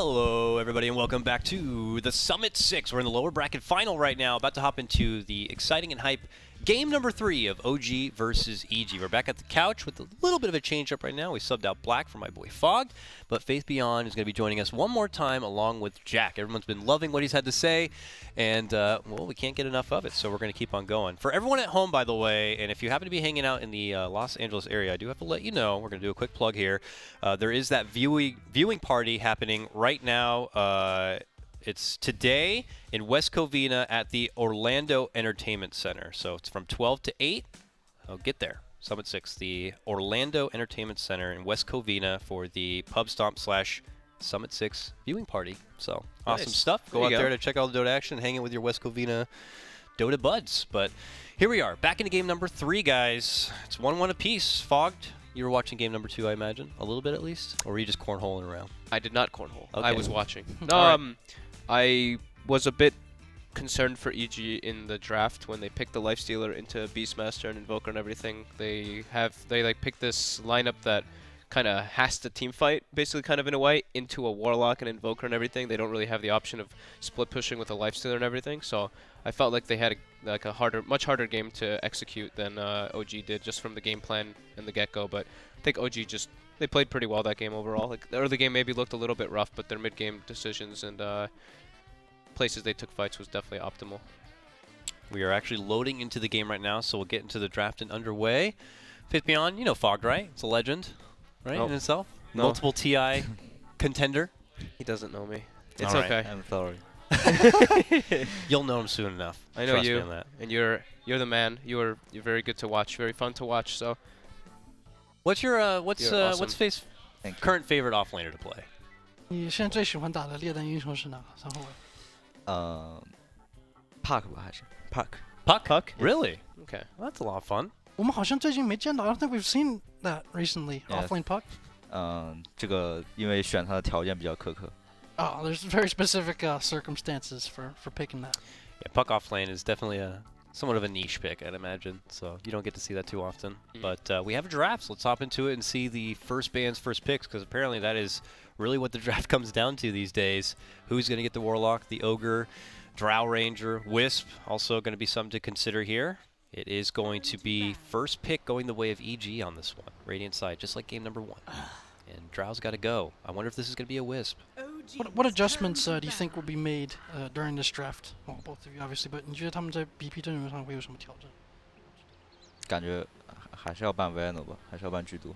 Hello, everybody, and welcome back to the Summit 6. We're in the lower bracket final right now, about to hop into the exciting and hype game number 3 of OG versus EG. We're back at the couch with a little bit of a change-up right now. We subbed out Black for my boy Fogged, but Faith Beyond is going to be joining us one more time along with Jack. Everyone's been loving what he's had to say, and, well, we can't get enough of it, so we're going to keep on going. For everyone at home, by the way, and if you happen to be hanging out in the Los Angeles area, I do have to let you know, we're going to do a quick plug here. There is that viewing party happening right now. It's today in West Covina at the Orlando Entertainment Center. So it's from 12 to 8. I'll get there. Summit 6, the Orlando Entertainment Center in West Covina for the Pub Stomp / Summit 6 viewing party. So awesome stuff. Go out there to check out the Dota action, hang in with your West Covina Dota buds. But here we are, back into game number 3, guys. It's 1-1 apiece. Fogged. You were watching game number 2, I imagine, a little bit at least? Or were you just cornholing around? I did not cornhole. Okay. I was watching. Right. I was a bit concerned for EG in the draft when they picked the Lifestealer into Beastmaster and Invoker and everything. They like picked this lineup that kind of has to team fight, basically, kind of in a way, into a Warlock and Invoker and everything. They don't really have the option of split pushing with a Lifestealer and everything. So I felt like they had a much harder game to execute than OG did, just from the game plan and the get-go. But I think OG they played pretty well that game overall. Like, the early game maybe looked a little bit rough, but their mid-game decisions and places they took fights was definitely optimal. We are actually loading into the game right now, so we'll get into the draft and underway. Faith Beyond, you know Fogged, right? It's a legend, right, in itself? No. Multiple TI contender. He doesn't know me. It's All right. okay. I'm sorry. You'll know him soon enough. I know Trust you, me on that. and you're the man. You're very good to watch, very fun to watch. So What's your You're awesome. what's Faith's Thank you. current favorite offlaner to play? 你现在最喜欢打的猎人英雄是哪个？然后 Park 吧还是 Park？ Puck? Really? okay. Well, that's a lot of fun. 我们好像最近没见到 I don't think we've seen that recently. Yes. Offlane puck. 这个因为选它的条件比较苛刻。 Oh, there's very specific circumstances for picking that. Yeah, Puck offlane is definitely somewhat of a niche pick, I'd imagine. So you don't get to see that too often. But we have a draft, so let's hop into it and see the first band's first picks, because apparently that is really what the draft comes down to these days. Who's going to get the Warlock, the Ogre, Drow Ranger, Wisp, also going to be something to consider here. It is going to be first pick going the way of EG on this one. Radiant side, just like game number 1. And Drow's got to go. I wonder if this is going to be a Wisp. What adjustments do you think will be made during this draft? Well, both of you obviously, but 你觉得他们在 BP 阵容上会有什么调整？感觉还是要办 Veno 吧，还是要办剧毒。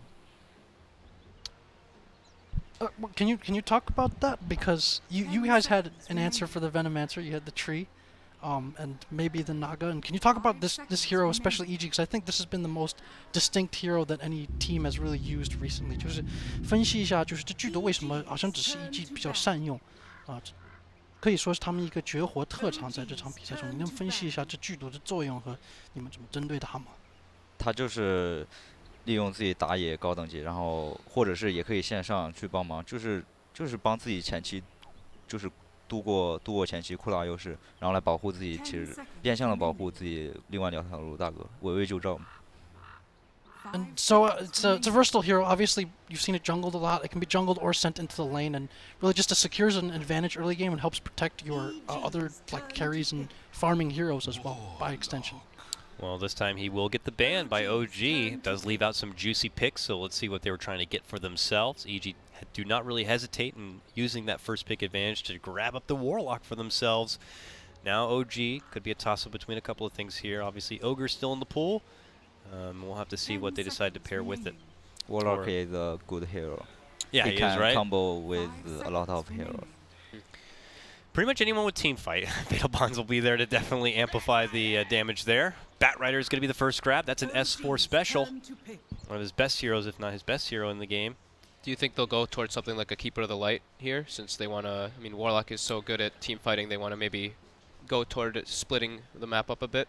Can you talk about that? Because you guys had an answer for the Venomancer. You had the tree, and maybe the Naga. And can you talk about this hero, especially EG? Because I think this has been the most distinct hero that any team has really used recently. 就是分析一下，就是这剧毒为什么好像只是 EG 比较善用啊？可以说是他们一个绝活特长，在这场比赛中，你能分析一下这剧毒的作用和你们怎么针对它吗？他就是利用自己打野高等级，然后或者是也可以线上去帮忙，就是帮自己前期就是度过前期扩大优势，然后来保护自己，其实变相的保护自己另外2条路大哥，围魏救赵嘛。And so it's a versatile hero. Obviously, you've seen it jungled a lot. It can be jungled or sent into the lane, and really just secures an advantage early game and helps protect your other like carries and farming heroes as well by extension. Well, this time he will get the ban by OG. It does leave out some juicy picks, so let's see what they were trying to get for themselves. EG do not really hesitate in using that first pick advantage to grab up the Warlock for themselves. Now OG could be a toss-up between a couple of things here. Obviously, Ogre's still in the pool. We'll have to see what they decide to pair with it. Warlock is a good hero. Yeah, he is, right? Combo with a lot of heroes. Pretty much anyone with team fight. Fatal Bonds will be there to definitely amplify the damage there. Batrider is going to be the first grab. That's an S4 special. One of his best heroes, if not his best hero in the game. Do you think they'll go towards something like a Keeper of the Light here, since they want to? I mean, Warlock is so good at team fighting. They want to maybe go toward splitting the map up a bit.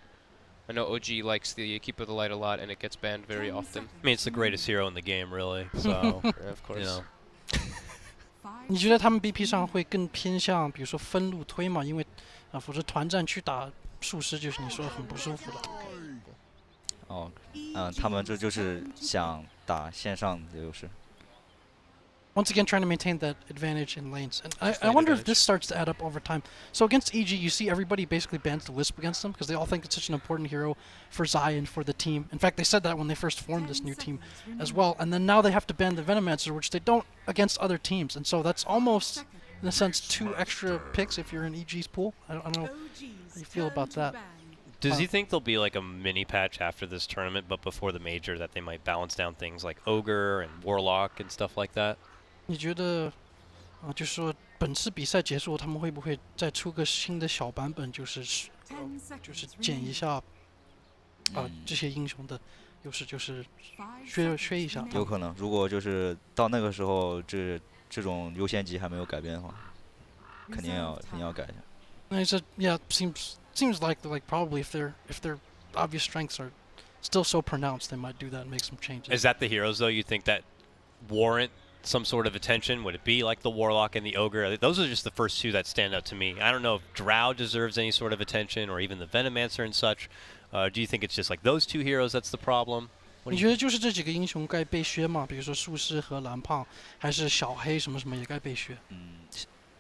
I know OG likes the Keeper of the Light a lot, and it gets banned very often. I mean, it's the greatest hero in the game, really. So, Yeah, of course. you know. 你觉得他们 BP 上会更偏向，比如说分路推嘛？因为否则团战去打术师就是你说的很不舒服的。他们这就是想打线上的优势。once again trying to maintain that advantage in lanes. And I lane wonder if advantage. this starts to add up over time. So against EG, you see everybody basically bans the Wisp against them because they all think it's such an important hero for Zai and for the team. In fact, they said that when they first formed this new team as well. And then now they have to ban the Venomancer, which they don't against other teams. And so that's almost, in a sense, 2 extra picks if you're in EG's pool. I don't know how you feel about that. Does he think there'll be like a mini patch after this tournament, but before the major, that they might balance down things like Ogre and Warlock and stuff like that? 你觉得就是说本次比赛结束，他们会不会再出个新的小版本，就是减一下这些英雄的优势，就是削一下。有可能，如果就是到那个时候，这种优先级还没有改变的话，肯定要改一下。And he said, yeah, seems like probably if their obvious strengths are still so pronounced, they might do that and make some changes. Is that the heroes, though, you think that warrant some sort of attention? Would it be like the Warlock and the Ogre? Those are just the first 2 that stand out to me. I don't know if Drow deserves any sort of attention, or even the Venomancer and such. Do you think it's just like those 2 heroes that's the problem? 你觉得就是这几个英雄该被削吗？比如说术士和蓝胖，还是小黑什么什么也该被削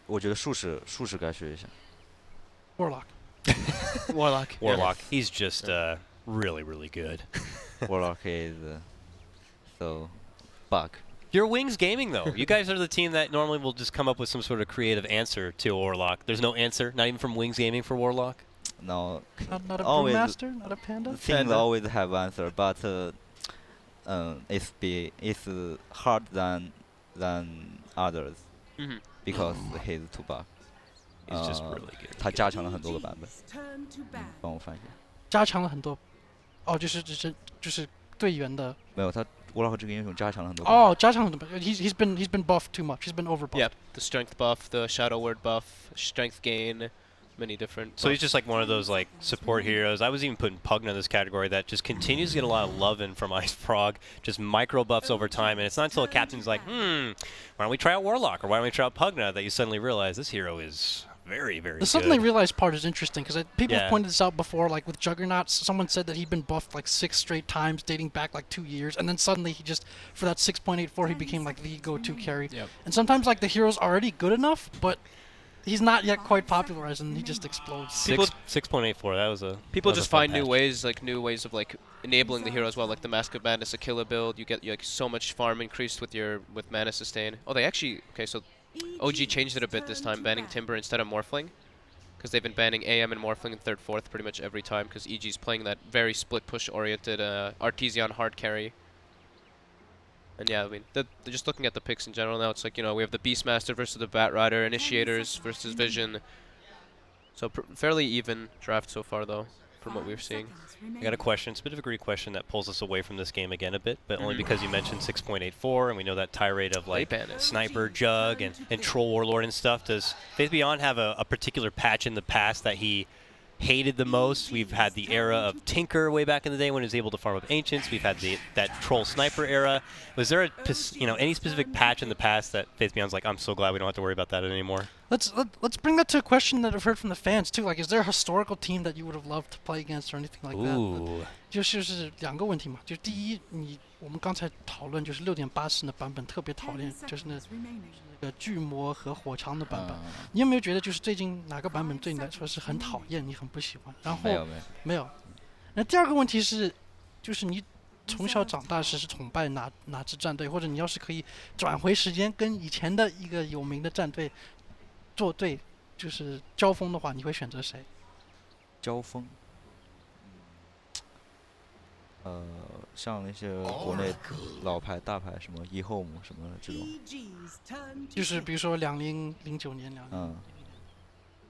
我觉得术士该学一下。？Warlock. Warlock. Warlock. He's just really, really good. Warlock is so bug. You're Wings Gaming, though. You guys are the team that normally will just come up with some sort of creative answer to Warlock. There's no answer, not even from Wings Gaming for Warlock? No, Not a always brewmaster, not a panda. things always have answer, but it's hard than others Mhm. because he's too bug. He's just really good. 他加强了很多个版本。帮我翻一下。加强了很多，就是队员的。没有，他Warlock这个英雄加强了很多版本。加强了很多。He's been buffed too much. He's been overbuffed. Yeah, the strength buff, the shadow word buff, strength gain, many different. So he's just like one of those like support heroes. I was even putting Pugna in this category that just continues to get a lot of love in from Ice Frog, just micro buffs over time, and it's not until a captain's like, why don't we try out Warlock or why don't we try out Pugna that you suddenly realize this hero is very, very The good. suddenly realized part is interesting because people Yeah. have pointed this out before, like with Juggernaut. Someone said that he'd been buffed like 6 straight times, dating back like 2 years, and then suddenly he just, for that 6.84, he became like the go-to carry. Yep. And sometimes like the hero's already good enough, but he's not yet quite popularized, and he just explodes. People- 6.84. That was a People that was just a fun find new patch. ways, of like enabling the hero as well, like the Mask of Madness, a killer build. You get like so much farm increased with mana sustain. Oh, they actually so OG changed it a bit this time, banning Timber instead of Morphling, because they've been banning AM and Morphling in 3rd, 4th pretty much every time, because EG's playing that very split push oriented Artesian hard carry. And yeah, I mean, they're just looking at the picks in general now. It's like, we have the Beastmaster versus the Batrider, Initiators versus Vision. So fairly even draft so far, though, from what we're seeing. I got a question. It's a bit of a Greek question that pulls us away from this game again a bit, but only Mhm. because you mentioned 6.84, and we know that tirade of like ban it. Sniper, Jug, and Troll Warlord and stuff. Does Faith Beyond have a particular patch in the past that he hated the most? We've had the era of Tinker way back in the day when he was able to farm up Ancients. We've had that Troll Sniper era. Was there any specific patch in the past that Faith Beyond's like, I'm so glad we don't have to worry about that anymore? Let's bring that to a question that I've heard from the fans too. Like, is there a historical team that you would have loved to play against or anything like that? Ooh. 就是2个问题嘛，就第一，我们刚才讨论就是6.84的版本特别讨厌，就是那个巨魔和火枪的版本。你有没有觉得就是最近哪个版本对你来说是很讨厌，你很不喜欢？然后没有。那第二个问题是，就是你从小长大时是崇拜哪支战队，或者你要是可以转回时间跟以前的一个有名的战队作对，就是交锋的话，你会选择谁？交锋。像那些国内老牌大牌什么eHome什么这种，就是比如说2009年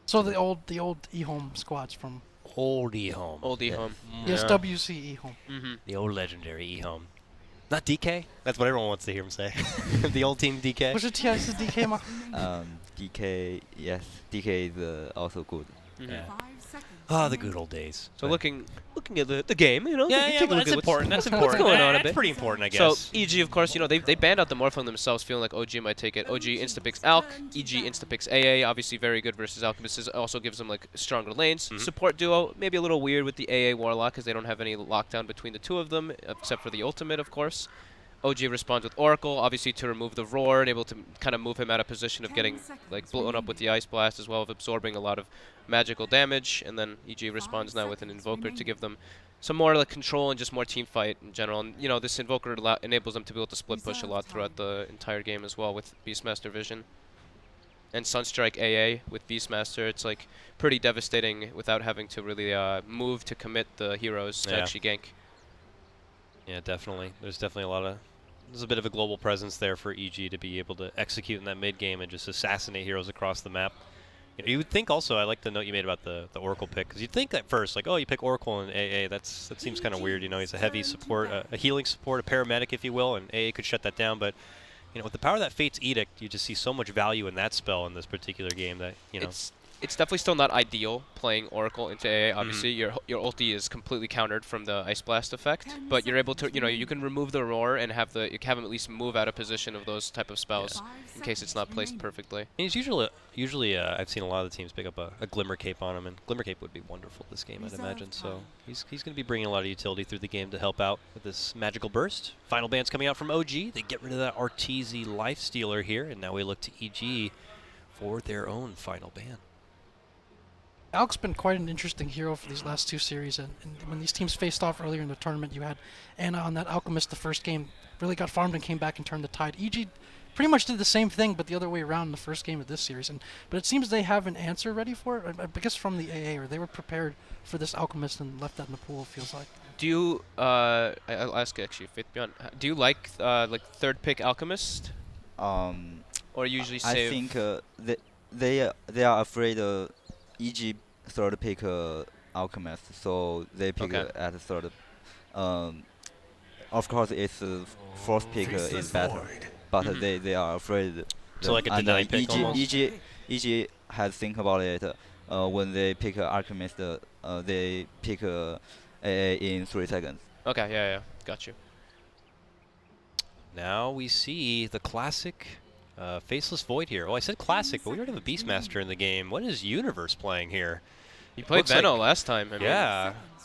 So the old eHome squads from Old eHome. Old eHome. yes WC eHome. Mm-hmm. The old legendary eHome. Not DK? That's what everyone wants to hear him say. The old team DK? 不是 TS DK 吗？ DK yes DK is also good. Yeah. Ah, the good old days. So looking at the game, Yeah, take yeah, a but look that's at important. That's what's important. going on a That's bit. pretty important, I So guess. EG, of course, they banned out the Morphling themselves, feeling like OG might take it. OG insta-picks Alk, EG insta-picks AA, obviously very good versus Alchemist. Also gives them like stronger lanes. Support duo, maybe a little weird with the AA Warlock because they don't have any lockdown between the two of them, except for the ultimate, of course. OG responds with Oracle, obviously to remove the roar and able to kind of move him out of position of getting like blown up with the Ice Blast as well as absorbing a lot of magical damage. And then EG responds now with an Invoker to give them some more like control and just more team fight in general. And you know, this Invoker enables them to be able to split push a lot throughout the entire game as well with Beastmaster Vision. And Sunstrike AA with Beastmaster, it's like pretty devastating without having to really move to commit the heroes to actually gank. Yeah, definitely. There's a bit of a global presence there for EG to be able to execute in that mid game and just assassinate heroes across the map. You know, you would think also, I like the note you made about the Oracle pick, because you'd think at first, like, oh, you pick Oracle and AA, that seems kind of weird. You know, he's a heavy support, a healing support, a paramedic, if you will, and AA could shut that down. But you know, with the power of that Fate's Edict, you just see so much value in that spell in this particular game that, you know. It's definitely still not ideal playing Oracle into AA. Obviously, your ulti is completely countered from the Ice Blast effect, but you're able to, you know, you can remove the roar and have him at least move out of position of those type of spells in case it's not placed perfectly. And he's usually I've seen a lot of the teams pick up a Glimmer Cape on him, and Glimmer Cape would be wonderful this game, I'd imagine. So he's going to be bringing a lot of utility through the game to help out with this magical burst. Final ban's coming out from OG. They get rid of that Arteezy Lifestealer here, and now we look to EG for their own final ban. Alk's been quite an interesting hero for these last two series, and when these teams faced off earlier in the tournament, you had Anna on that Alchemist the first game, really got farmed and came back and turned the tide. EG pretty much did the same thing, but the other way around in the first game of this series. But it seems they have an answer ready for it, I guess from the AA, or they were prepared for this Alchemist and left that in the pool, it feels like. Do you, I'll ask actually, Fitbjorn, do you like third pick Alchemist? Or usually save? I think they are afraid EG third pick Alchemist, so they pick at third. Of course, its fourth pick is better, but they are afraid. So like a deny pick almost? EG has think about it. When they pick Alchemist, they pick AA in 3 seconds. Okay, yeah, got you. Now we see the classic Faceless Void here. Oh, I said classic, but we already have a Beastmaster in the game. What is Universe playing here? He played Venno last time.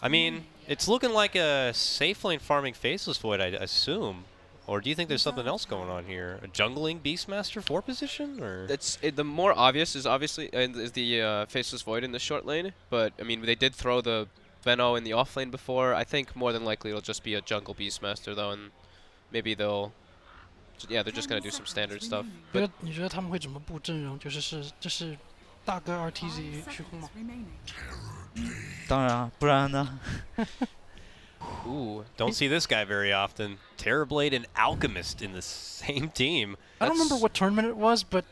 I mean, it's looking like a safe lane farming Faceless Void, I assume. Or do you think there's something else going on here? A jungling Beastmaster 4 position? Or the more obvious is obviously is the Faceless Void in the short lane. But I mean, they did throw the Venno in the off lane before. I think more than likely it'll just be a jungle Beastmaster though, and maybe they'll. Yeah, they're just gonna do some standard stuff. 你觉得他们会怎么布阵容？就是大哥 RTZ 虚空吗？当然啊，不然呢？ Ooh, don't see this guy very often. Terrorblade and Alchemist in the same team. I don't remember what tournament it was, but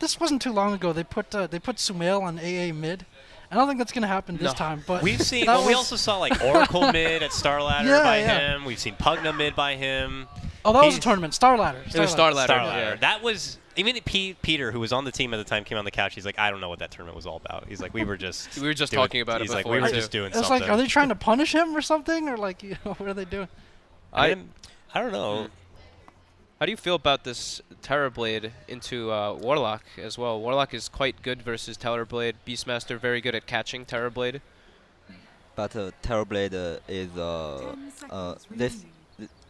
this wasn't too long ago. They put Sumail on AA mid. I don't think that's going to happen this time. But we've seen. Well, we also saw like Oracle mid at Starladder by him. We've seen Pugna mid by him. Oh, that was a tournament. Starladder. It was Starladder. Yeah. That was. Even Peter, who was on the team at the time, came on the couch. He's like, I don't know what that tournament was all about. He's like, we were just talking about it. He's before like, we were just doing it's something. It's like, are they trying to punish him or something, or like, you know, what are they doing? I don't know. How do you feel about this Terrorblade into Warlock as well? Warlock is quite good versus Terrorblade. Beastmaster very good at catching Terrorblade. But Terrorblade is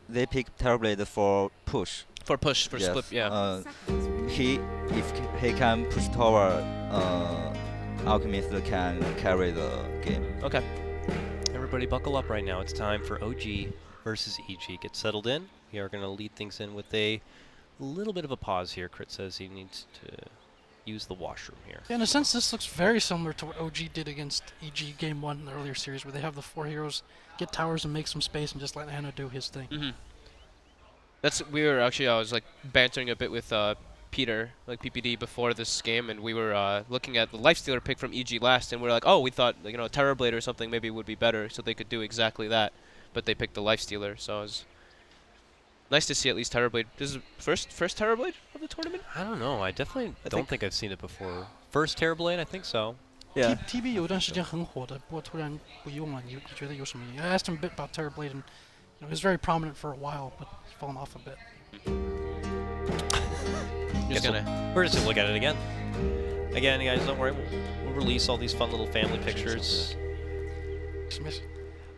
they pick Terrorblade for push. For split, yeah. If he can push tower, Alchemist can carry the game. Okay. Everybody buckle up right now. It's time for OG versus EG. Get settled in. We are going to lead things in with a little bit of a pause here. Crit says he needs to use the washroom here. Yeah, in a sense, this looks very similar to what OG did against EG Game 1 in the earlier series, where they have the 4 heroes get towers and make some space and just let Anna do his thing. I was like bantering a bit with Peter, like PPD, before this game, and we were looking at the Lifestealer pick from EG last, and we are like, oh, we thought, you know, Terrorblade or something maybe would be better, so they could do exactly that, but they picked the Lifestealer, so it was nice to see at least Terrorblade. This is first Terrorblade of the tournament? I don't know. I definitely don't think I've seen it before. First Terrorblade, I think so. Yeah. TB 有一段时间很火的，不过突然不用了，你觉得有什么原因？ I asked him a bit about Terrorblade, and you know, he was very prominent for a while, but he's fallen off a bit. We're just gonna look at it again. Again, guys, don't worry. We'll release all these fun little family pictures.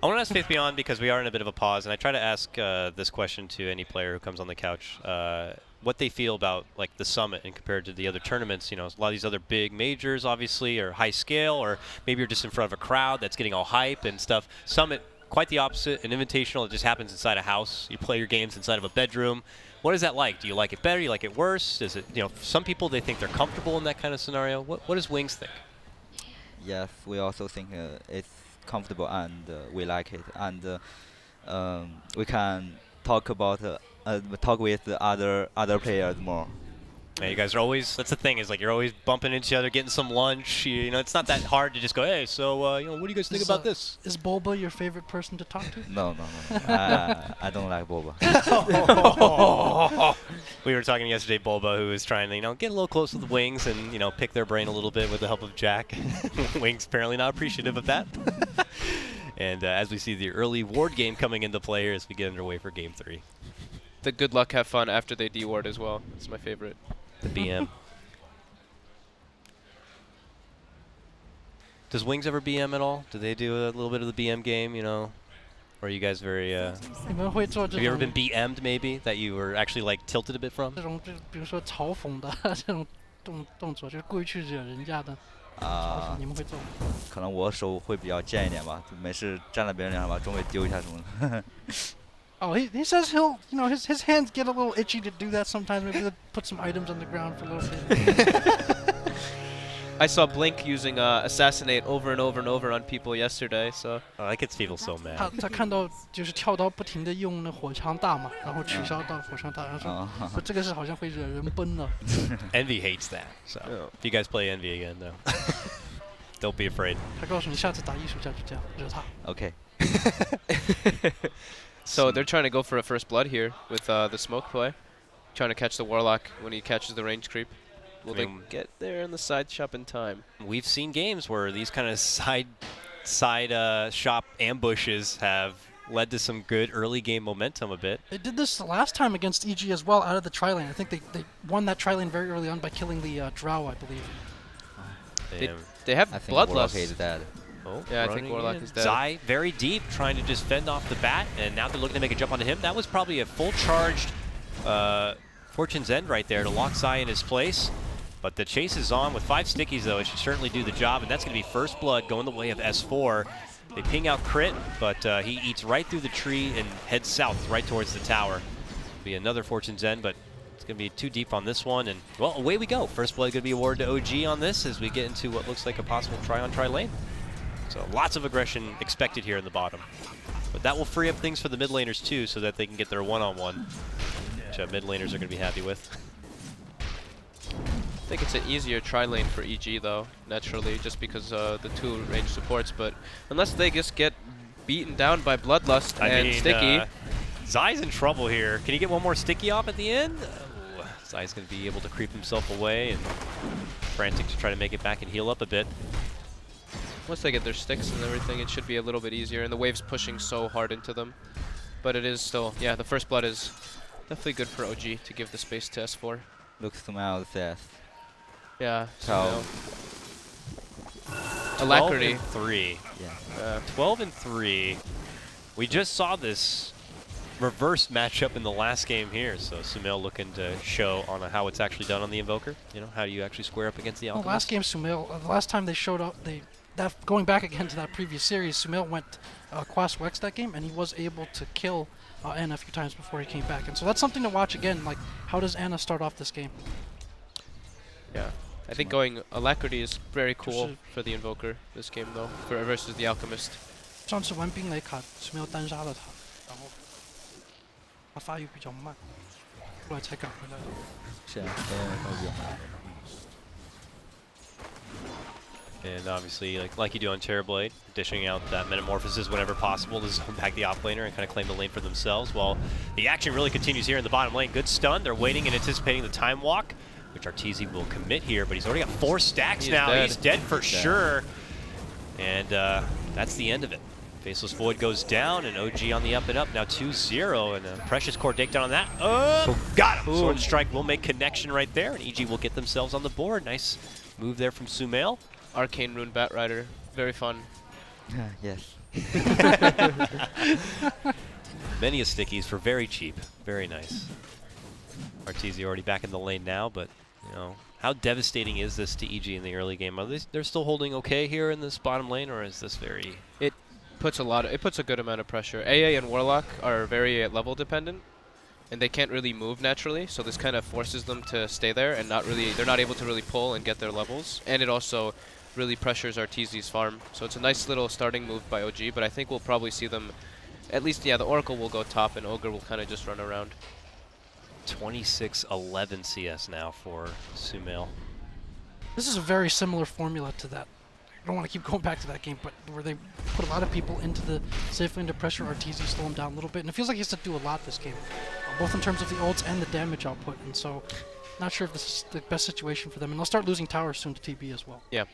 I want to ask Faith Beyond because we are in a bit of a pause, and I try to ask this question to any player who comes on the couch, what they feel about like the Summit and compared to the other tournaments. You know, a lot of these other big majors, obviously, are high scale, or maybe you're just in front of a crowd that's getting all hype and stuff. Summit, quite the opposite, an invitational. It just happens inside a house. You play your games inside of a bedroom. What is that like? Do you like it better? Do you like it worse? Is it, you know, some people, they think they're comfortable in that kind of scenario. What does Wings think? Yes, we also think it's comfortable and we like it, and we can talk about talk with the other players more. Yeah, you guys are always, that's the thing, is like you're always bumping into each other, getting some lunch. You know, it's not that hard to just go, hey, so, you know, what do you guys think about this? Is Bulba your favorite person to talk to? No. I don't like boba. We were talking yesterday, Bulba, who was trying to, you know, get a little close with the Wings and, you know, pick their brain a little bit with the help of Jack. Wings apparently not appreciative of that. And as we see the early ward game coming into play here as we get underway for Game 3. The good luck, have fun after they deward as well. It's my favorite. The BM. Does Wings ever BM at all? Do they do a little bit of the BM game, you know? Or are you guys very, have 你们会做这 you ever 种 been BM'd maybe, that you were actually like tilted a bit from? 这种就比如说嘲讽的这种动作，就是故意去惹人家的嘲讽，你们会做吗？可能我手会比较贱一点吧，就没事站在别人脸上把装备丢一下什么的。Oh, he says he'll, you know, his hands get a little itchy to do that sometimes. Maybe he'll put some items on the ground for a little bit. I saw Blink using Assassinate over and over and over on people yesterday, so... Oh, that gets people so mad. 他看到就是跳刀不停的用那火枪大嘛，然后取消到火枪大，然后说这个是好像会惹人崩的。Envy hates that. So if you guys play Envy again, though, don't be afraid. 他告诉你下次打艺术家就这样惹他。OK， So they're trying to go for a first blood here with the smoke play. Trying to catch the Warlock when he catches the range creep. Will they get there in the side shop in time? We've seen games where these kind of side shop ambushes have led to some good early game momentum a bit. They did this the last time against EG as well out of the tri-lane. I think they won that tri-lane very early on by killing the Drow, I believe. They have I think Warlock Bloodlust. is dead. Oh, Yeah, I think Warlock is dead. Zai very deep, trying to just fend off the bat, and now they're looking to make a jump onto him. That was probably a full charged Fortune's End right there to lock Zai in his place. But the chase is on with 5 stickies, though. It should certainly do the job, and that's going to be first blood going the way of S4. They ping out Crit, but he eats right through the tree and heads south right towards the tower. Be another Fortune's End, but it's going to be too deep on this one. And, well, away we go. First blood going to be awarded to OG on this as we get into what looks like a possible try-on-try lane. So lots of aggression expected here in the bottom. But that will free up things for the mid laners, too, so that they can get their one-on-one, which mid laners are going to be happy with. I think it's an easier tri-lane for EG though, naturally, just because the 2 range supports, but unless they just get beaten down by Bloodlust and Sticky. Zai's in trouble here. Can he get one more Sticky off at the end? Zai's going to be able to creep himself away and frantic to try to make it back and heal up a bit. Once they get their sticks and everything, it should be a little bit easier, and the wave's pushing so hard into them. But it is still, yeah, the first blood is definitely good for OG to give the space to S4. Looks to my says. Yeah, So Alacrity. 3. yeah. 12 and 3. We just saw this reverse matchup in the last game here, so Sumail looking to show on how it's actually done on the Invoker. You know, how do you actually square up against the Alchemist? Well, last game Sumail, the last time they showed up, going back again to that previous series, Sumail went Quas Wex that game, and he was able to kill Anna a few times before he came back. And so that's something to watch again, like how does Anna start off this game? Yeah. I think going Alacrity is very cool for the Invoker this game though, versus the Alchemist. 上次玩冰雷卡，Sumail 单杀了他，然后他发育比较慢，后来才赶回来的。是啊，And obviously, like you do on Terrorblade, dishing out that Metamorphosis whenever possible to zone back the offlaner and kind of claim the lane for themselves. While the action really continues here in the bottom lane. Good stun. They're waiting and anticipating the time walk, which Arteezy will commit here, but he's already got 4 stacks now. He's dead for sure. And that's the end of it. Faceless Void goes down, and OG on the up and up. Now 2-0, and a Precious Core takedown on that. Oh, got him! Sword Strike will make connection right there, and EG will get themselves on the board. Nice move there from Sumail. Arcane Rune Batrider, very fun. yes. Many a stickies for very cheap. Very nice. Arteezy already back in the lane now, but you know, how devastating is this to EG in the early game? Are they're still holding okay here in this bottom lane, or is this very? It puts a good amount of pressure. AA and Warlock are very level dependent, and they can't really move naturally, so this kind of forces them to stay there and they're not able to really pull and get their levels, and it also really pressures Arteezy's farm. So it's a nice little starting move by OG, but I think we'll probably see them, at least, yeah, the Oracle will go top and Ogre will kind of just run around. 26-11 CS now for Sumail. This is a very similar formula to that. I don't want to keep going back to that game, but where they put a lot of people into the safe lane to pressure Arteezy, slow him down a little bit, and it feels like he has to do a lot this game, both in terms of the ults and the damage output, and so not sure if this is the best situation for them, and they'll start losing towers soon to TB as well. Yeah.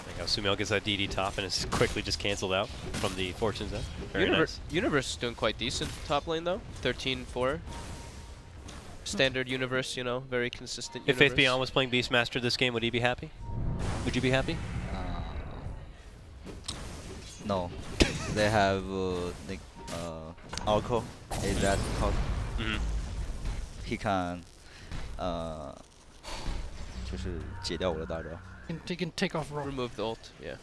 Like how Sumail gets that DD top and it's quickly just canceled out from the Fortune's end. Very nice. Universe is doing quite decent top lane though. 13-4. Standard Universe, you know, very consistent. If Faith Beyond was playing Beastmaster this game, would he be happy? Would you be happy? No. They have Oracle. Is that called? He can 就是解掉我的大招。 He can take off roll. Remove the ult, yeah.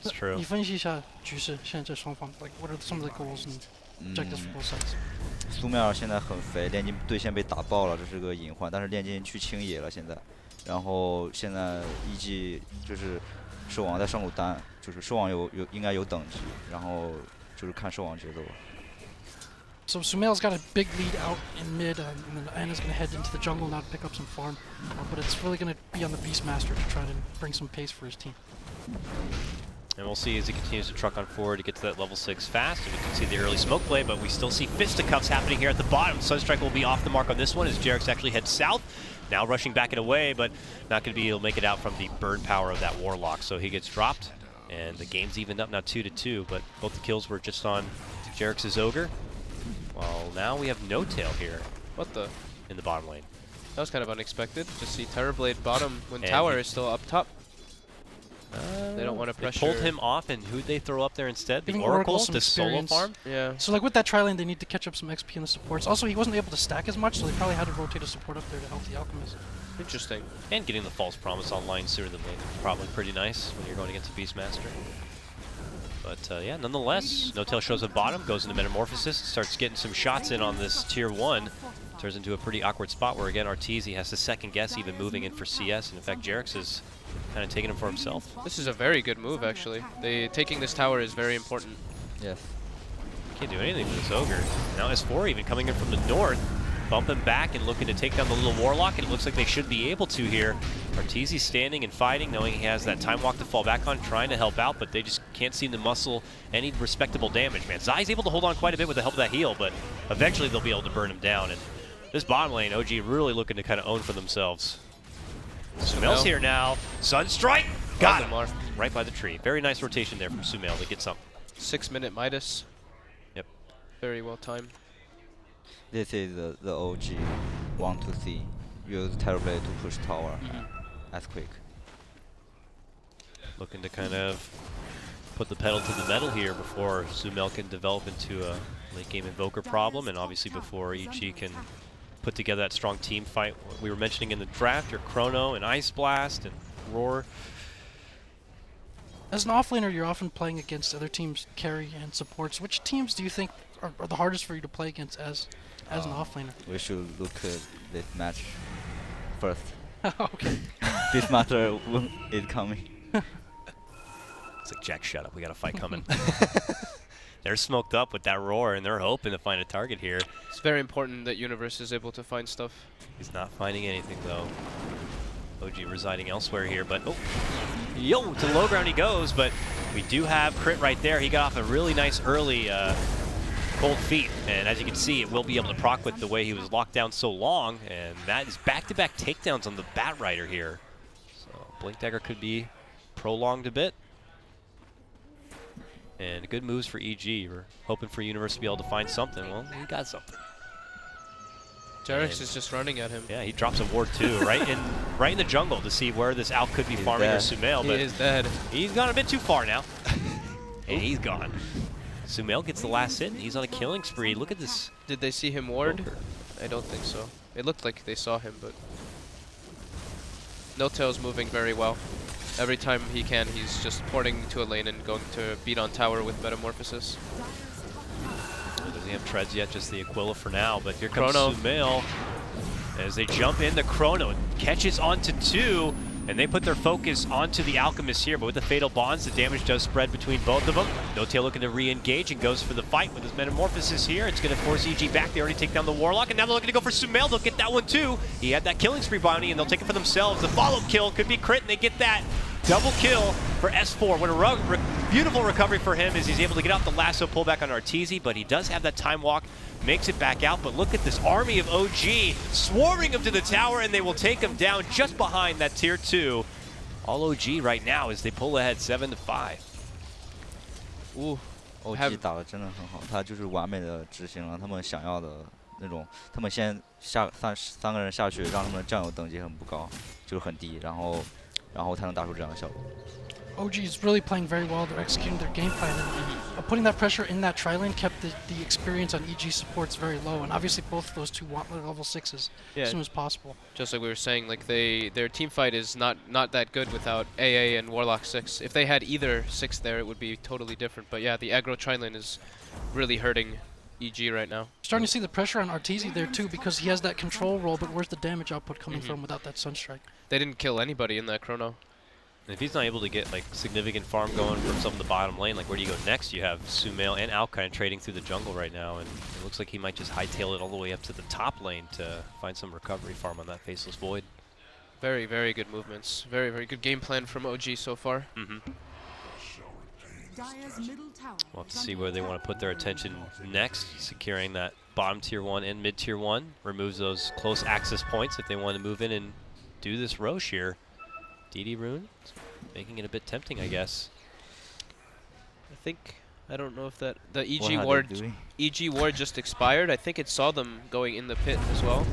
That's true. 你分析一下局势，现在这双方 like what are some of the goals and objectives for both sides? 苏妙现在很肥，炼金对线被打爆了，这是个隐患。但是炼金去清野了现在，然后现在EG就是兽王在上路单，就是兽王应该有等级，然后就是看兽王节奏。 So Sumail's got a big lead out in mid, and then Anna's going to head into the jungle now to pick up some farm. But it's really going to be on the Beastmaster to try to bring some pace for his team. And we'll see as he continues to truck on forward to get to that level 6 fast. And we can see the early smoke play, but we still see fisticuffs happening here at the bottom. Sunstrike will be off the mark on this one as Jarex actually heads south. Now rushing back and away, but not going to be able to make it out from the burn power of that Warlock. So he gets dropped, and the game's evened up now 2-2, but both the kills were just on Jarex's Ogre. Well, now we have no tail here. What the? In the bottom lane. That was kind of unexpected. Just see Terrorblade bottom when And tower is still up top. They don't want to They pressure. pulled him off, and who'd they throw up there instead? The Giving Oracle Oracle some to solo experience. farm? Yeah. So like with that tri-lane, they need to catch up some XP in the supports. Also, he wasn't able to stack as much, so they probably had to rotate a support up there to help the Alchemist. Interesting. And getting the False Promise online sooner than later is probably pretty nice when you're going against a Beastmaster. But yeah, nonetheless, No Tail shows up bottom, goes into Metamorphosis, starts getting some shots in on this tier 1. Turns into a pretty awkward spot where, again, Arteezy has to second guess even moving in for CS. And in fact, Jarex is kind of taking him for himself. This is a very good move, actually. Taking this tower is very important. Yes. Can't do anything with this Ogre. Now S4 even coming in from the north, bumping back and looking to take down the little Warlock, and it looks like they should be able to here. Arteezy standing and fighting, knowing he has that time walk to fall back on, trying to help out, but they just can't seem to muscle any respectable damage, man. Zai's able to hold on quite a bit with the help of that heal, but eventually they'll be able to burn him down. And this bottom lane, OG really looking to kind of own for themselves. Sumail's here now. Sunstrike! Got him! Right by the tree. Very nice rotation there from Sumail to get something. 6-minute Midas. Yep. Very well timed. This is the OG want to see. Use Terrorblade to push tower as quick. Looking to kind of put the pedal to the metal here before Sumail can develop into a late game invoker problem, and obviously before EG can put together that strong team fight we were mentioning in the draft, your Chrono and Ice Blast and Roar. As an offlaner, you're often playing against other teams' carry and supports. Which teams do you think are the hardest for you to play against as an offlaner? We should look at this match first. Okay. This matter is coming. It's like, Jack, shut up. We got a fight coming. They're smoked up with that Roar, and they're hoping to find a target here. It's very important that Universe is able to find stuff. He's not finding anything, though. OG residing elsewhere here, but oh, yo, to the low ground he goes, but we do have crit right there. He got off a really nice early cold feet, and as you can see, it will be able to proc with the way he was locked down so long, and that is back-to-back takedowns on the Bat Rider here. So Blink Dagger could be prolonged a bit. And good moves for EG. We're hoping for Universe to be able to find something. Well, we got something. Jarex is just running at him. Yeah, he drops a ward too, right in the jungle to see where this Al could be farming dead. his Sumail, He but is dead. he's gone a bit too far now. And he's gone. Sumail gets the last hit, and he's on a killing spree. Look at this. Did they see him ward? I don't think so. It looked like they saw him, but No-Tail's moving very well. Every time he can, he's just porting to a lane and going to beat on tower with Metamorphosis. Doesn't have treads yet, just the Aquila for now, but here comes Chrono. Sumail as they jump in. The Chrono catches onto 2, and they put their focus onto the Alchemist here, but with the Fatal Bonds, the damage does spread between both of them. No-Tail looking to re-engage and goes for the fight with his Metamorphosis here. It's going to force EG back. They already take down the Warlock, and now they're looking to go for Sumail. They'll get that one too. He had that killing spree bounty, and they'll take it for themselves. The follow-up kill could be crit, and they get that. Double kill for S4. What a beautiful recovery for him as he's able to get out the lasso pullback on Arteezy, but he does have that time walk, makes it back out. But look at this army of OG swarming him to the tower, and they will take him down just behind that tier 2. All OG right now as they pull ahead 7-5. Ooh. OG 打得真的很好，他就是完美的执行了他们想要的那种，他们先三个人下去，让他们的战友等级很不高，就是很低，然后才能打出这样的效果。OG is really playing very well. They're executing their game plan, and putting that pressure in that tri lane kept the experience on EG supports very low. And obviously, both of those two want level 6s as soon as possible. Just like we were saying, like their team fight is not that good without AA and Warlock 6. If they had either 6 there, it would be totally different. But yeah, the aggro tri lane is really hurting EG right now. Starting to see the pressure on Arteezy there too, because he has that control role, but where's the damage output coming from without that Sunstrike? They didn't kill anybody in that Chrono. And if he's not able to get like significant farm going from some of the bottom lane, like where do you go next? You have Sumail and Al kind of trading through the jungle right now, and it looks like he might just hightail it all the way up to the top lane to find some recovery farm on that Faceless Void. Very, very good movements. Very, very good game plan from OG so far. We'll have to see where they want to put their attention next. Securing that bottom tier 1 and mid tier 1 removes those close access points if they want to move in and do this Roche here. DD Rune, making it a bit tempting, I guess. I don't know if the EG ward just expired. I think it saw them going in the pit as well.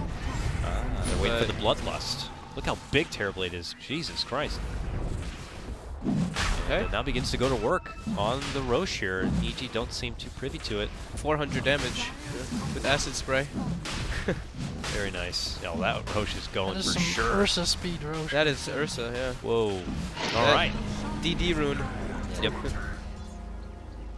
They're waiting for the Bloodlust. Look how big Terrorblade is. Jesus Christ. Okay. And now begins to go to work on the Roche here. EG don't seem too privy to it. 400 damage with acid spray. Very nice. Yeah, well, that Roche is going That is for some sure. Ursa speed, Roche. That is Ursa, yeah. Whoa. All right. DD Rune. Yep.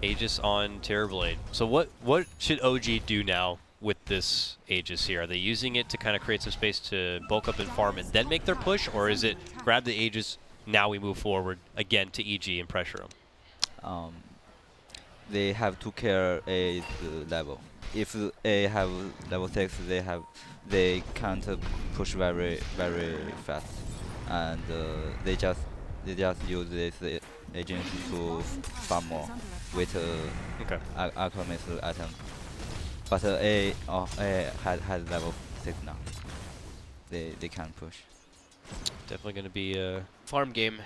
Aegis on Terrorblade. So what should OG do now with this Aegis here? Are they using it to kind of create some space to bulk up and farm and then make their push? Or is it grab the Aegis, now we move forward again to EG and pressure them? They have to care a level. If A have level 6, they can't push very fast, and they just use this agent to farm more with Alchemist item. But A has level 6 now. They can't push. Definitely going to be a Farm game.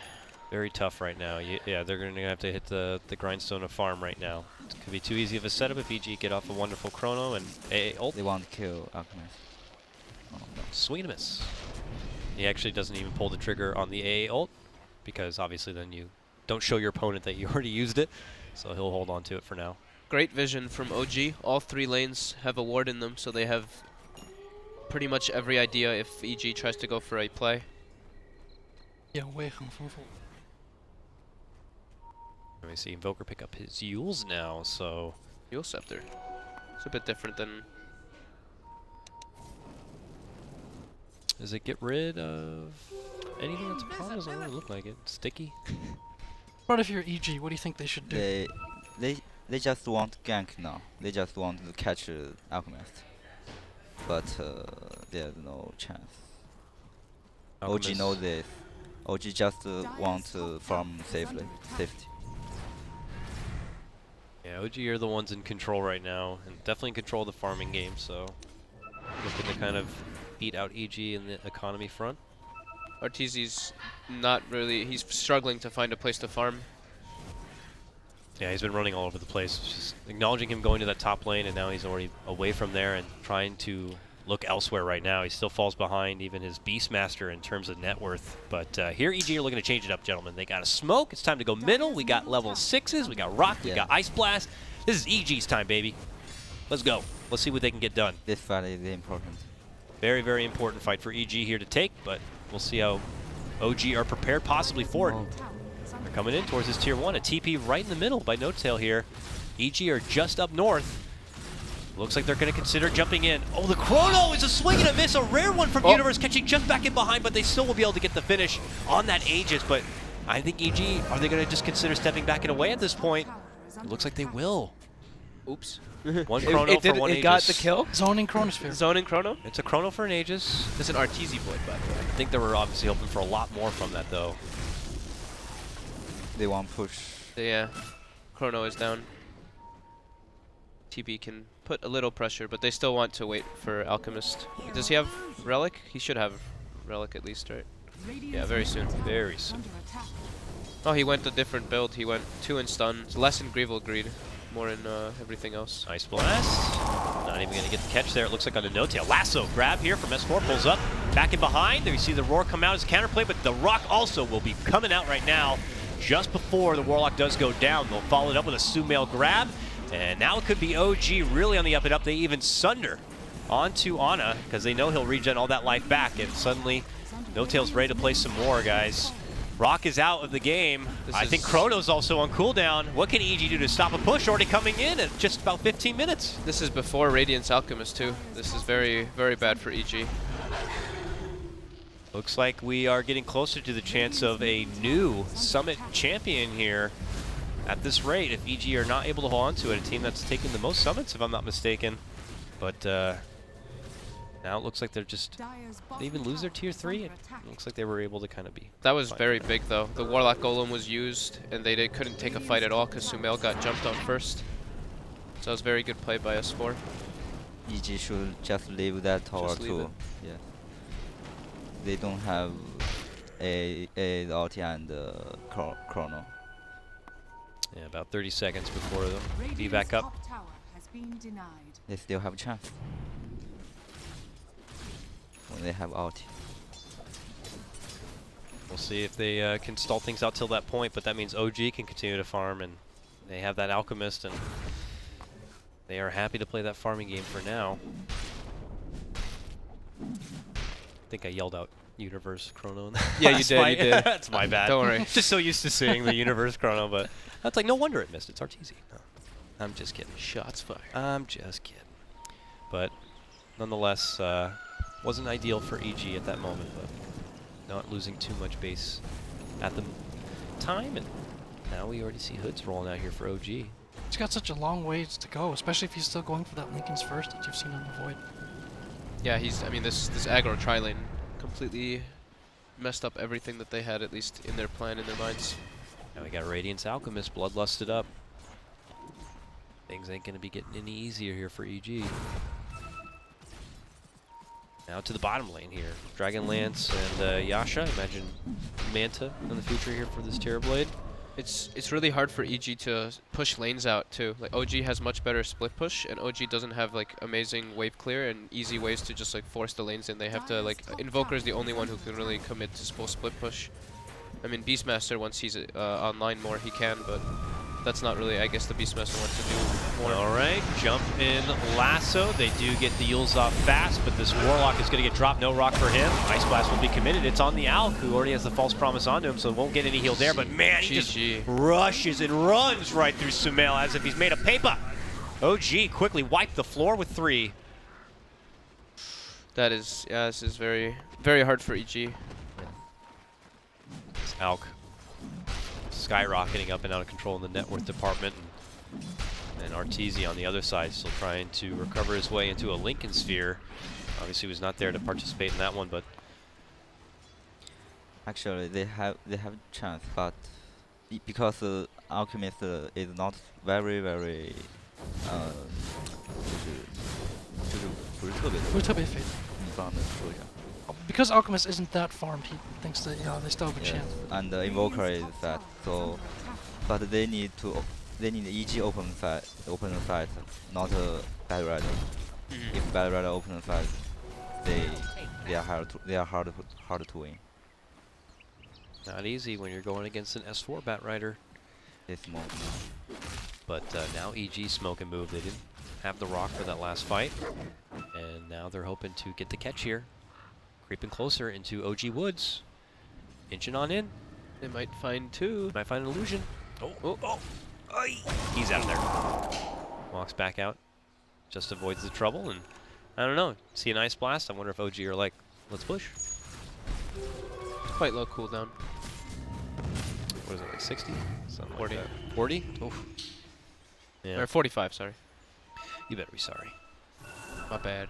very tough right now. Yeah, they're going to have to hit the grindstone of farm right now. It could be too easy of a setup if EG get off a wonderful Chrono and AA ult. They want to kill Alchemist. Oh, no. Swing and a miss. He actually doesn't even pull the trigger on the AA ult because obviously then you don't show your opponent that you already used it. So he'll hold on to it for now. Great vision from OG. All 3 lanes have a ward in them, so they have pretty much every idea if EG tries to go for a play. Yeah, 会很丰富. Let me see Invoker pick up his Yules now, so Yule Scepter. It's a bit different than... does it get rid of anything that's a problem? Doesn't really look like it. Sticky. But if you're EG, what do you think they should do? They just want gank now. They just want to catch Alchemist. But there's no chance. OG knows this. OG just want to farm safety. Yeah, OG are the ones in control right now, and definitely in control of the farming game, so looking to kind of beat out EG in the economy front. Arteezy's not really... he's struggling to find a place to farm. Yeah, he's been running all over the place. Just acknowledging him going to that top lane, and now he's already away from there and trying to look elsewhere right now. He still falls behind even his Beastmaster in terms of net worth. But here EG are looking to change it up, gentlemen. They got a smoke. It's time to go middle. We got level 6s. We got Rock. We got Ice Blast. This is EG's time, baby. Let's go. Let's see what they can get done. This fight is important. Very, very important fight for EG here to take, but we'll see how OG are prepared possibly for it. They're coming in towards this tier 1. A TP right in the middle by No Tail here. EG are just up north. Looks like they're going to consider jumping in. Oh, the Chrono is a swing and a miss. A rare one from Universe, catching just back in behind, but they still will be able to get the finish on that Aegis. But I think EG, are they going to just consider stepping back and away at this point? It looks like they will. Oops. One Chrono for one Aegis. It got the kill? Zoning Chronosphere. Zoning Chrono? It's a Chrono for an Aegis. It's an Arteezy Void, by the way. I think they were obviously hoping for a lot more from that, though. They want push. Yeah. Chrono is down. TB can put a little pressure, but they still want to wait for Alchemist. Does he have Relic? He should have Relic at least, right? Yeah, very soon. Very soon. Oh, he went a different build. He went 2 in stun, less in Greevil Greed, more in everything else. Ice Blast. Not even going to get the catch there. It looks like on a No-Tail. Lasso grab here from S4. Pulls up. Back in behind. There you see the Roar come out as counterplay, but the Rock also will be coming out right now just before the Warlock does go down. They'll follow it up with a Sumail grab. And now it could be OG really on the up and up. They even sunder onto Ana because they know he'll regen all that life back. And suddenly, No-Tail's ready to play some more, guys. Rock is out of the game. I think Chrono's also on cooldown. What can EG do to stop a push? Already coming in at just about 15 minutes. This is before Radiance Alchemist, too. This is very, very bad for EG. Looks like we are getting closer to the chance of a new Summit champion here. At this rate, if EG are not able to hold on to it, a team that's taken the most summits, if I'm not mistaken. But now it looks like they're just, they even lose their tier 3? It looks like they were able to kind of be. That was very big, though. The Warlock Golem was used, and they couldn't take a fight at all because Sumail got jumped on first. So it was very good play by S4. EG should just leave that tower too. Yeah. They don't have a ulti and Chrono. Yeah, about 30 seconds before they'll be back up. They still have a chance when they have ulti. We'll see if they can stall things out till that point, but that means OG can continue to farm, and they have that Alchemist, and they are happy to play that farming game for now. I think I yelled out Universe Chrono in the Yeah, you did, you did. That's my bad. Don't worry. Just so used to seeing the Universe Chrono, but that's like, no wonder it missed. It's Arteezy. No, I'm just kidding. Shots fired. I'm just kidding. But nonetheless, wasn't ideal for EG at that moment, but not losing too much base at the time. And now we already see Hoods rolling out here for OG. He's got such a long ways to go, especially if he's still going for that Lincoln's first that you've seen on the Void. Yeah, I mean, this aggro tri-lane completely messed up everything that they had, at least in their plan, in their minds. Now we got Radiance Alchemist bloodlusted up. Things ain't gonna be getting any easier here for EG. Now to the bottom lane here. Dragonlance and Yasha. Imagine Manta in the future here for this Terrorblade. It's really hard for EG to push lanes out too. Like OG has much better split push, and OG doesn't have like amazing wave clear and easy ways to just like force the lanes in. They have to like Invoker is the only one who can really commit to full split push. I mean Beastmaster, once he's online more, he can, but that's not really, I guess, the Beastmaster wants to do more. All right, jump in Lasso. They do get the Yules off fast, but this Warlock is going to get dropped. No rock for him. Ice Blast will be committed. It's on the Alk, who already has the False Promise onto him, so won't get any heal there. But man, he just rushes and runs right through Sumail as if he's made of paper. OG quickly wiped the floor with 3. That is, yeah, this is very, very hard for EG. This Alk skyrocketing up and out of control in the net worth department, and Arteezy on the other side still trying to recover his way into a Lincoln Sphere. Obviously he was not there to participate in that one, but actually they have a chance, but because Alchemist is not very 不是特别的 Because Alchemist isn't that farmed, he thinks that they still have a chance. And the Invoker is that, so but they need EG open fight, not a Bad Rider. If Bad Rider open fight, they are hard to win. Not easy when you're going against an S4 Batrider. This moment. But now EG smoke and move. They didn't have the rock for that last fight. And now they're hoping to get the catch here. Creeping closer into OG Woods. Inching on in. They might find two. Might find an illusion. Oh. He's out of there. Walks back out. Just avoids the trouble. And I don't know. See an ice blast? I wonder if OG are like, let's push. Quite low cooldown. What is it, like 60? Something 40. Like that. 40? Oof. Yeah. Or 45, sorry. You better be sorry. My bad.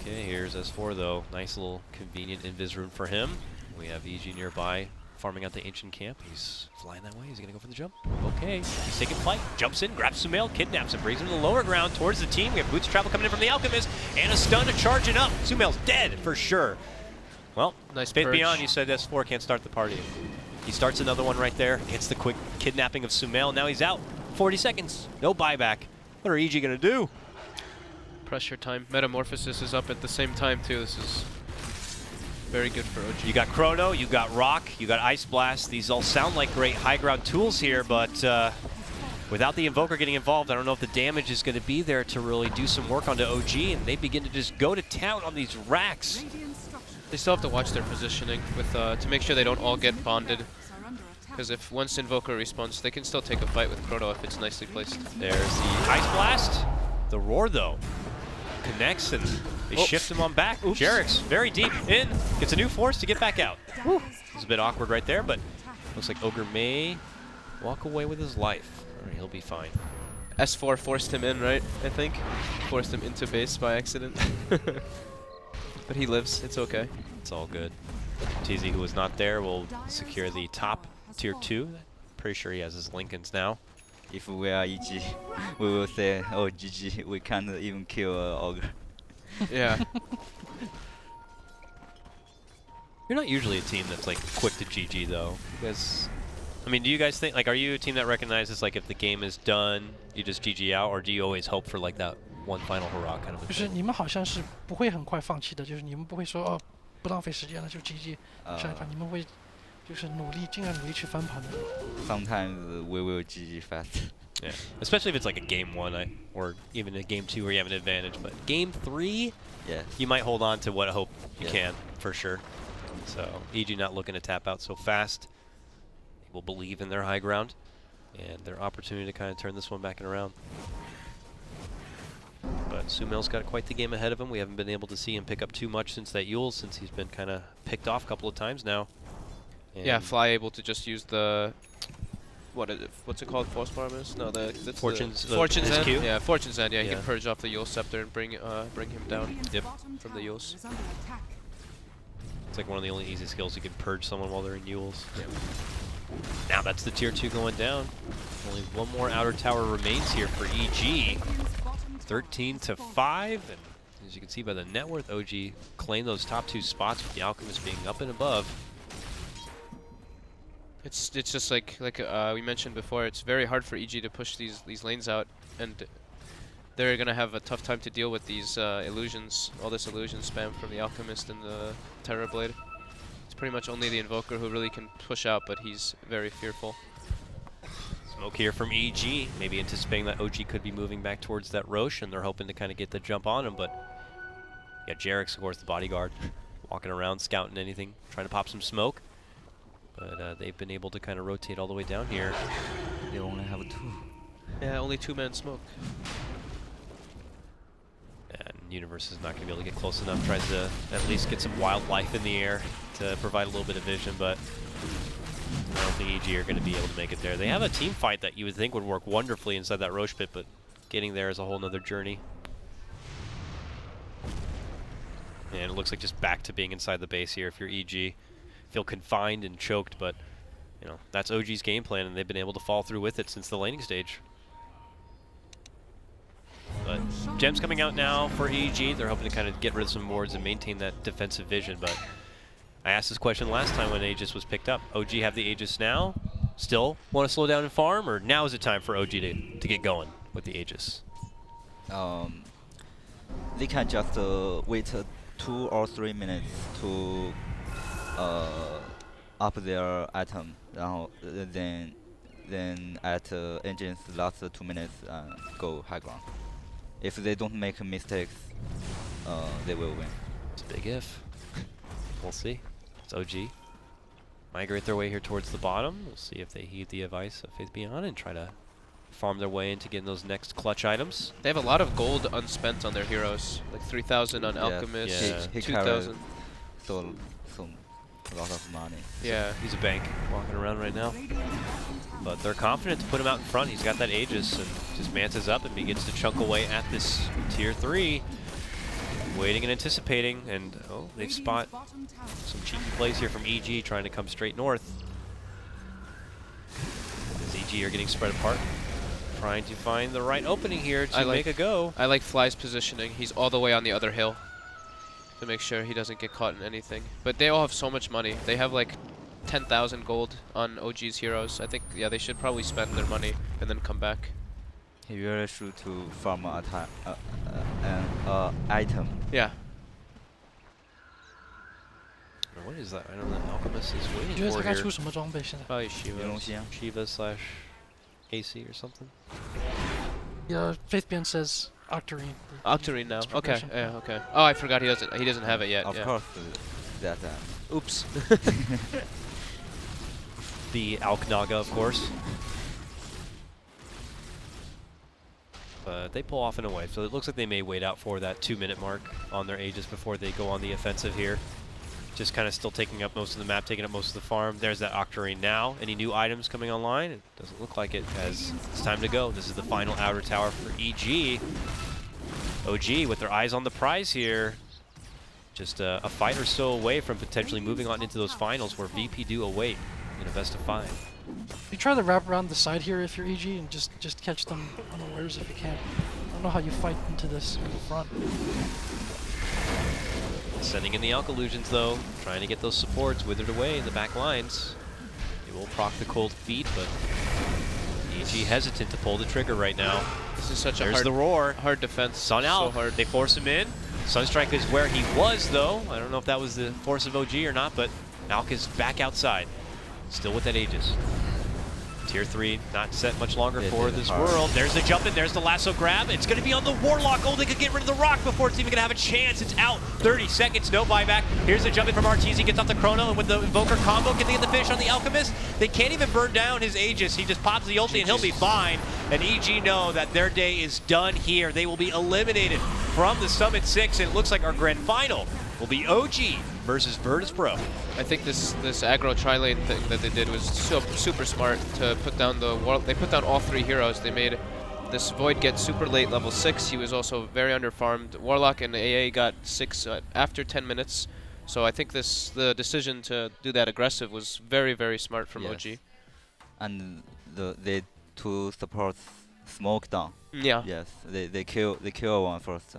Okay, here's S4 though. Nice little convenient invis room for him. We have EG nearby farming out the ancient camp. He's flying that way. He's going to go for the jump. Okay, he's taking flight. Jumps in, grabs Sumail, kidnaps him, brings him to the lower ground towards the team. We have boots travel coming in from the Alchemist and a stun charging up. Sumail's dead for sure. Well, Nice Faith purge. Beyond, you said S4 can't start the party. He starts another one right there. Gets the quick kidnapping of Sumail. Now he's out. 40 seconds. No buyback. What are EG going to do? Pressure time. Metamorphosis is up at the same time too. This is very good for OG. You got Chrono, you got Rock, you got Ice Blast. These all sound like great high ground tools here, but without the Invoker getting involved, I don't know if the damage is going to be there to really do some work onto OG, and they begin to just go to town on these racks. They still have to watch their positioning with to make sure they don't all get bonded. Because if once Invoker respawns, they can still take a fight with Chrono if it's nicely placed. There's the Ice Blast. The Roar, though, connects, and they shift him on back. Oops. Jarix, very deep in, gets a new force to get back out. It's a bit awkward right there, but looks like Ogre may walk away with his life. All right, he'll be fine. S4 forced him in, right? I think. Forced him into base by accident. But he lives. It's okay. It's all good. TZ, who was not there, will secure the top tier 2. Pretty sure he has his Lincolns now. If we are EG, we will say, oh GG, we can't even kill Ogre. Yeah. You're not usually a team that's like quick to GG though. Because, I mean, do you guys think, like, are you a team that recognizes like if the game is done, you just GG out, or do you always hope for like that one final hurrah kind of a 就是 thing? 你们好像是不会很快放弃的，就是你们不会说哦不浪费时间了就 GG 上一盘，你们会就是尽量努力去翻盘的。Sometimes we will GG fast. Yeah, especially if it's like a game 1 or even a game 2 where you have an advantage. But game 3, Yeah. you might hold on to what hope you Yeah. can, for sure. So, EG not looking to tap out so fast. They will believe in their high ground and their opportunity to kind of turn this one back and around. But Sumail's got quite the game ahead of him. We haven't been able to see him pick up too much since that Yule, since he's been kind of picked off a couple of times now. Yeah, And Fly able to just use the what's it called? Force Farmers? No, that's Fortune's Fortune's his End. Q? Yeah, Fortune's End. Yeah, he Yeah. can purge off the Yule Scepter and bring him down. Yep. From the Yules. It's like one of the only easy skills you can purge someone while they're in Yules. Now that's the tier 2 going down. Only one more outer tower remains here for EG. 13-5, and as you can see by the net worth, OG claimed those top 2 spots with the Alchemist being up and above. It's just like we mentioned before. It's very hard for EG to push these lanes out, and they're gonna have a tough time to deal with these illusions, all this illusion spam from the Alchemist and the Terror Blade. It's pretty much only the Invoker who really can push out, but he's very fearful. Smoke here from EG, maybe anticipating that OG could be moving back towards that Roshan. They're hoping to kind of get the jump on him, but yeah, Jarix, of course, the bodyguard, walking around, scouting anything, trying to pop some smoke. But they've been able to kind of rotate all the way down here. They only have 2. Yeah, only 2-man smoke. And Universe is not going to be able to get close enough. Tries to at least get some wildlife in the air to provide a little bit of vision, but I don't think EG are going to be able to make it there. They have a team fight that you would think would work wonderfully inside that Roche pit, but getting there is a whole nother journey. And it looks like just back to being inside the base here if you're EG. Feel confined and choked, but you know, that's OG's game plan, and they've been able to fall through with it since the laning stage. But gems coming out now for EG. They're hoping to kind of get rid of some wards and maintain that defensive vision, but I asked this question last time when Aegis was picked up. OG have the Aegis now? Still want to slow down and farm, or now is it time for OG to get going with the Aegis? they can just wait 2 or 3 minutes to up their item, 然后 then at engine's last 2 minutes go high ground. If they don't make mistakes, they will win. It's a big if. We'll see. It's OG. Migrate their way here towards the bottom. We'll see if they heed the advice of Faith Beyond and try to farm their way into getting those next clutch items. They have a lot of gold unspent on their heroes, like 3,000 on Alchemist, Yeah. He 2,000. So a lot of money. Yeah. He's a bank walking around right now. But they're confident to put him out in front. He's got that Aegis and just mantas up and begins to chunk away at this tier 3. Waiting and anticipating, and oh, they've spot some cheeky plays here from EG trying to come straight north. As EG are getting spread apart, trying to find the right opening here to make a go. I like Fly's positioning. He's all the way on the other hill to make sure he doesn't get caught in anything. But they all have so much money. They have like 10,000 gold on OG's heroes. I think, yeah, they should probably spend their money and then come back. He really should to farm an item. Yeah. What is that? I don't know. Alchemist is 你 waiting 觉得他 for 该 here. 出什么装备现在 Probably Shiva. 云龙溪啊 Shiva slash AC or something. Yeah, Faith Beyond says Octarine. Octarine now. It's Okay. progression. Yeah. Okay. Oh, I forgot he doesn't have it yet. Of Yeah. course, that. Oops. The Alk Naga, of course. But they pull off and away, so it looks like they may wait out for that 2-minute mark on their Aegis before they go on the offensive here. Just kind of still taking up most of the map, taking up most of the farm. There's that Octarine now. Any new items coming online? It doesn't look like it, as it's time to go. This is the final outer tower for EG. OG with their eyes on the prize here. Just a fight or so away from potentially moving on into those finals where VP do await in a best of 5. You try to wrap around the side here if you're EG and just catch them unawares if you can. I don't know how you fight into this in the front. Sending in the Alk Illusions though, trying to get those supports withered away in the back lines. They will proc the cold feet, but EG hesitant to pull the trigger right now. This is such There's a the roar. hard defense. Sun So out. hard. They force him in. Sunstrike is where he was though. I don't know if that was the force of OG or not, but Alk is back outside. Still with that Aegis. Tier 3 not set much longer for this world. There's the jump in, there's the lasso grab. It's going to be on the Warlock. Oh, they could get rid of the rock before it's even going to have a chance. It's out. 30 seconds, no buyback. Here's the jump in from Arteezy. He gets off the Chrono, and with the Invoker combo, can they get the finish on the Alchemist? They can't even burn down his Aegis. He just pops the ulti and he'll be fine. And EG know that their day is done here. They will be eliminated from the Summit 6, and it looks like our grand final will be OG versus virtus.pro. I think this aggro tri-lane thing that they did was super smart to put down the They put down all 3 heroes. They made this Void get super late, level 6. He was also very underfarmed. Warlock and AA got 6 after 10 minutes. So I think the decision to do that aggressive was very smart from OG. And they 2 supports smoke down. Yeah. Yes, they kill one first.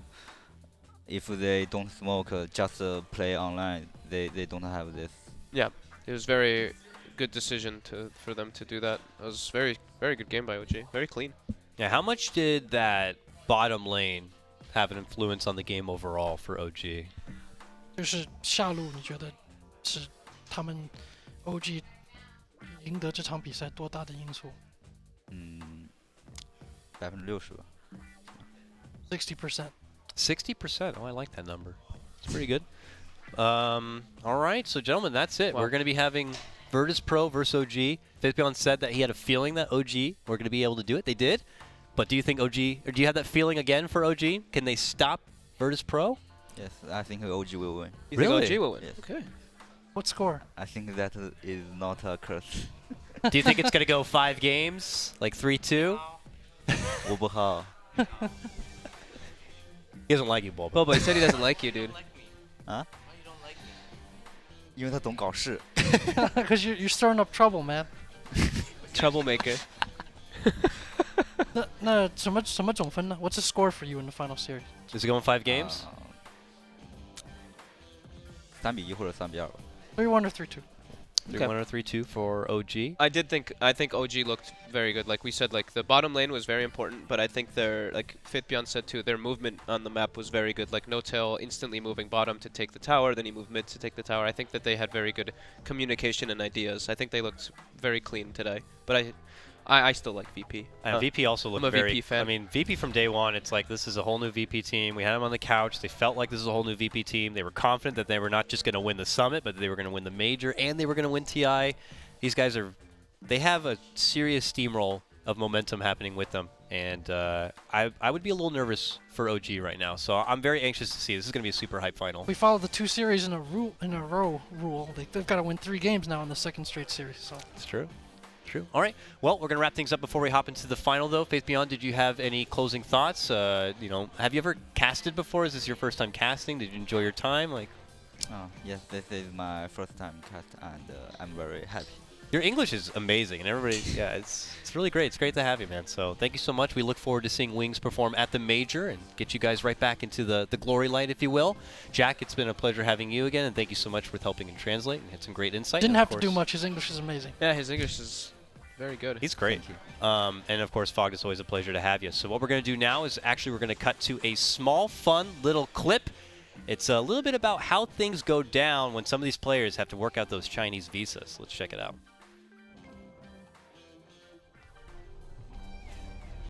If they don't smoke, just play online, they don't have this. Yeah, it was very good decision for them to do that. It was very good game by OG. Very clean. Yeah, how much did that bottom lane have an influence on the game overall for OG? 就是下路，你觉得是他们 OG 赢得这场比赛多大的因素60%吧。 ？60%. 60%. Oh, I like that number. It's pretty good. All right, so gentlemen, that's it. Wow. We're going to be having virtus.pro versus OG. Faithbeyond said that he had a feeling that OG were going to be able to do it. They did. But do you think OG, or do you have that feeling again for OG? Can they stop virtus.pro? Yes, I think OG will win. You Really? think OG will win? Yes. Okay. What score? I think that is not a curse. Do you think it's going to go 5 games, like 3-2? 我不好。 He doesn't like you, Boba. Boba, he said he doesn't like you, dude. 啊？因为他懂搞事。 Because you're stirring up trouble, man. Troublemaker. 那什么总分呢？ What's the score for you in the final series? Is it going 5 games? 3-1或者3-2吧。 3-1 or 3-2? 3-1 or 3-2 for OG. I think OG looked very good. Like we said, like the bottom lane was very important, but I think their, like Fitbjorn said too, their movement on the map was very good. Like No Tail instantly moving bottom to take the tower, then he moved mid to take the tower. I think that they had very good communication and ideas. I think they looked very clean today. But I still like VP. And VP also looked I'm a very. VP fan. I mean, VP from day one. It's like this is a whole new VP team. We had them on the couch. They felt like this is a whole new VP team. They were confident that they were not just going to win the summit, but they were going to win the major, and they were going to win TI. These guys they have a serious steamroll of momentum happening with them, and I would be a little nervous for OG right now. So I'm very anxious to see. This is going to be a super hype final. We followed the 2 series in a row rule. They've got to win 3 games now in the second straight series. So it's true. True. All right. Well, we're going to wrap things up before we hop into the final, though. Faith Beyond, did you have any closing thoughts? Have you ever casted before? Is this your first time casting? Did you enjoy your time? Yes, this is my first time cast, and I'm very happy. Your English is amazing, and everybody, it's really great. It's great to have you, man. So thank you so much. We look forward to seeing Wings perform at the major and get you guys right back into the glory light, if you will. Jack, it's been a pleasure having you again, and thank you so much for helping and translate and had some great insight. didn't have to do much. His English is amazing. Yeah, his English is very good. He's great. And of course, Fog, it's always a pleasure to have you. So what we're going to do now is actually we're going to cut to a small, fun little clip. It's a little bit about how things go down when some of these players have to work out those Chinese visas. Let's check it out.